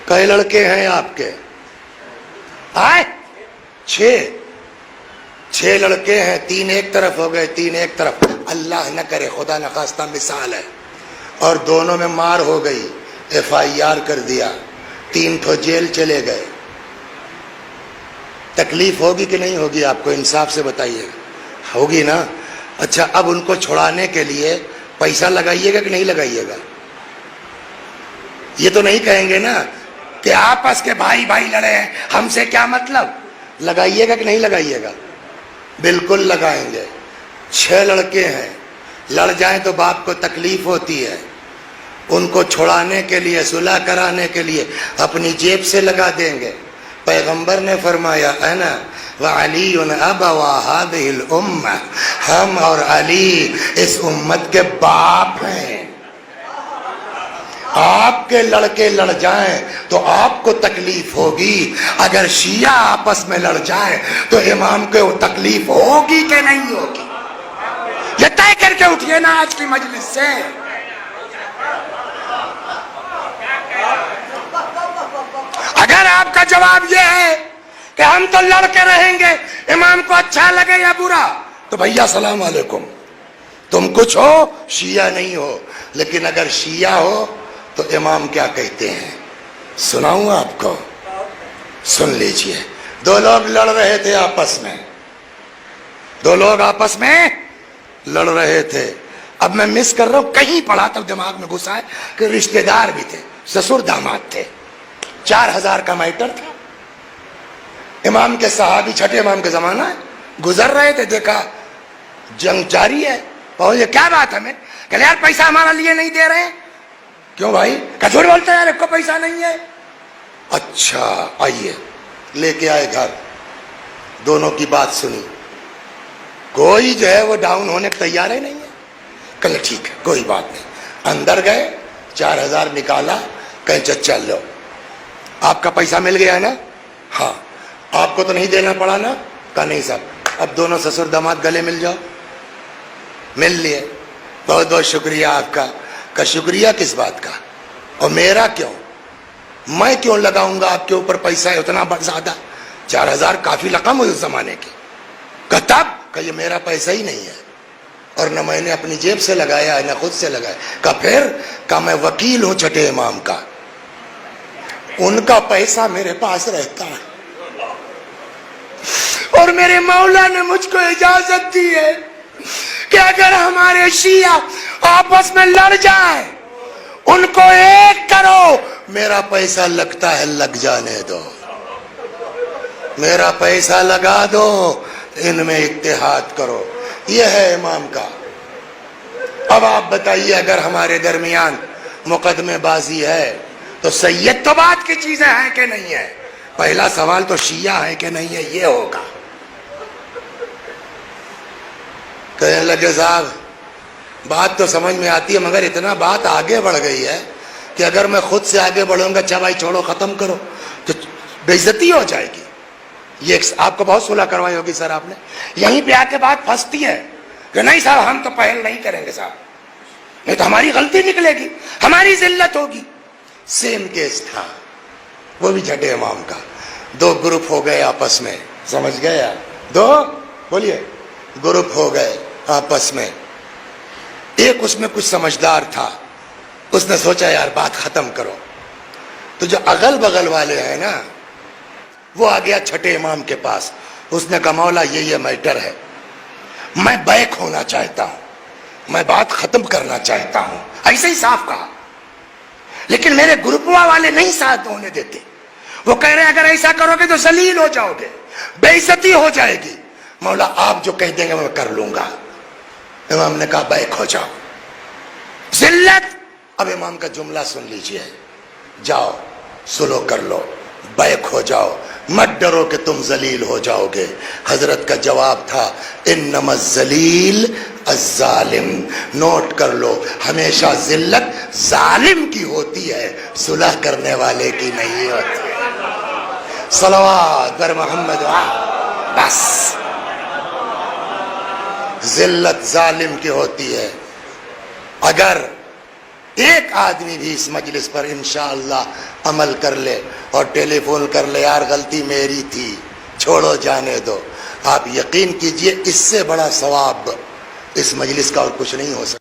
کئے لڑکے ہیں آپ کے؟ آئے 6 لڑکے ہیں، 3 ایک طرف ہو گئے، 3 ایک طرف، اللہ نہ کرے خدا نخواستہ مثال ہے، اور دونوں میں مار ہو گئی، FIR کر دیا، 3 تو جیل چلے گئے، تکلیف ہوگی کہ نہیں ہوگی آپ کو؟ انصاف سے بتائیے گا، ہوگی نا؟ اچھا اب ان کو چھڑانے کے لیے پیسہ لگائیے گا کہ نہیں لگائیے گا؟ یہ تو نہیں کہیں گے نا کہ آپس کے بھائی بھائی لڑے ہیں، ہم سے کیا مطلب؟ لگائیے گا کہ نہیں لگائیے گا؟ بالکل لگائیں گے۔ 6 لڑکے ہیں، لڑ جائیں تو باپ کو تکلیف ہوتی ہے، ان کو چھڑانے کے لیے، صلح کرانے کے لیے اپنی جیب سے لگا دیں گے۔ پیغمبر نے فرمایا انا وعلی ابوا هذه الامہ، ہم اور علی اس امت کے باپ ہیں۔ آپ کے لڑکے لڑ جائیں تو آپ کو تکلیف ہوگی، اگر شیعہ آپس میں لڑ جائیں تو امام کو تکلیف ہوگی کہ نہیں ہوگی؟ یہ طے کر کے اٹھیے نا آج کی مجلس سے۔ اگر آپ کا جواب یہ ہے کہ ہم تو لڑ کے رہیں گے، امام کو اچھا لگے یا برا، تو بھیا السلام علیکم، تم کچھ ہو شیعہ نہیں ہو، لیکن اگر شیعہ ہو تو امام کیا کہتے ہیں سناؤں آپ کو؟ سن لیجئے۔ 2 لوگ لڑ رہے تھے آپس میں، 2 لوگ آپس میں لڑ رہے تھے۔ اب میں مس کر رہا ہوں، کہیں پڑھا تو دماغ میں گھسا ہے کہ رشتہ دار بھی تھے، سسر داماد تھے، 4000 کا میٹر تھا۔ امام کے صحابی، چھٹے امام کے زمانہ ہے، گزر رہے تھے، دیکھا جنگ جاری ہے، پہنچے کیا بات ہے؟ میں کہ یار پیسہ ہمارا لیے نہیں دے رہے ہیں۔ کیوں بھائی؟ کہ جھوٹ بولتے ہیں یار، ایک کو پیسہ نہیں ہے۔ اچھا آئیے، لے کے آئے گھر، دونوں کی بات سنی، کوئی جو ہے وہ ڈاؤن ہونے کو تیار ہے نہیں ہے۔ کہ ٹھیک ہے کوئی بات نہیں، اندر گئے، 4000 نکالا، کہیں چچا لو آپ کا پیسہ مل گیا نا؟ ہاں۔ آپ کو تو نہیں دینا پڑا نا؟ کہا نہیں صاحب۔ اب دونوں سسر داماد گلے مل جاؤ۔ مل لیے، بہت بہت شکریہ آپ کا۔ کا شکریہ کس بات کا؟ اور میرا کیوں؟ میں کیوں لگاؤں گا آپ کے اوپر پیسہ ہے اتنا زیادہ؟ 4000 کافی رقم ہوئی اس زمانے کی۔ کہ تب کہ یہ میرا پیسہ ہی نہیں ہے، اور نہ میں نے اپنی جیب سے لگایا ہے نہ خود سے لگایا۔ کہ پھر؟ کہ میں وکیل ہوں چھٹے امام کا، ان کا پیسہ میرے پاس رہتا ہے، اور میرے مولا نے مجھ کو اجازت دی ہے کہ اگر ہمارے شیعہ آپس میں لڑ جائیں، ان کو ایک کرو، میرا پیسہ لگتا ہے لگ جانے دو، میرا پیسہ لگا دو، ان میں اتحاد کرو۔ یہ ہے امام کا۔ اب آپ بتائیے، اگر ہمارے درمیان مقدمے بازی ہے تو سید تو بات کی چیزیں ہیں کہ نہیں ہے؟ پہلا سوال تو شیعہ ہے کہ نہیں ہے یہ ہوگا۔ کہنے لگے صاحب بات تو سمجھ میں آتی ہے، مگر اتنا بات آگے بڑھ گئی ہے کہ اگر میں خود سے آگے بڑھوں گا، اچھا بھائی چھوڑو ختم کرو، تو بے عزتی ہو جائے گی۔ یہ آپ کو بہت صلح کروائی ہوگی سر آپ نے، یہیں پہ آ کے بات پھنستی ہے کہ نہیں صاحب ہم تو پہل نہیں کریں گے صاحب، نہیں تو ہماری غلطی نکلے گی، ہماری ذلت ہوگی۔ سیم کیس تھا، وہ بھی چھٹے امام کا۔ 2 گروپ ہو گئے آپس میں، سمجھ گئے آپ؟ 2 بولیے گروپ ہو گئے آپس میں۔ ایک اس میں کچھ سمجھدار تھا، اس نے سوچا یار بات ختم کرو، تو جو اغل بغل والے ہیں نا، وہ آ گیا چھٹے امام کے پاس، اس نے کہا مولا یہ میٹر ہے، میں بیک ہونا چاہتا ہوں، میں بات ختم کرنا چاہتا ہوں، ایسے ہی صاف کہا، لیکن میرے گروپوا والے نہیں ساتھ ہونے دیتے، وہ کہہ رہے ہیں اگر ایسا کرو گے تو ذلیل ہو جاؤ گے، بے عزتی ہو جائے گی، مولا آپ جو کہہ دیں گے میں کر لوں گا۔ امام نے کہا بیک ہو جاؤ، ذلت۔ اب امام کا جملہ سن لیجئے، جاؤ سلو کر لو، بیک ہو جاؤ، مت ڈرو کہ تم ذلیل ہو جاؤ گے۔ حضرت کا جواب تھا انما الذلیل الظالم، نوٹ کر لو، ہمیشہ ذلت ظالم کی ہوتی ہے، صلح کرنے والے کی نہیں ہوتی۔ صلوات بر محمد، بس ذلت ظالم کی ہوتی ہے۔ اگر ایک آدمی بھی اس مجلس پر انشاءاللہ عمل کر لے اور ٹیلی فون کر لے یار غلطی میری تھی چھوڑو جانے دو، آپ یقین کیجئے اس سے بڑا ثواب اس مجلس کا اور کچھ نہیں ہو سکتا۔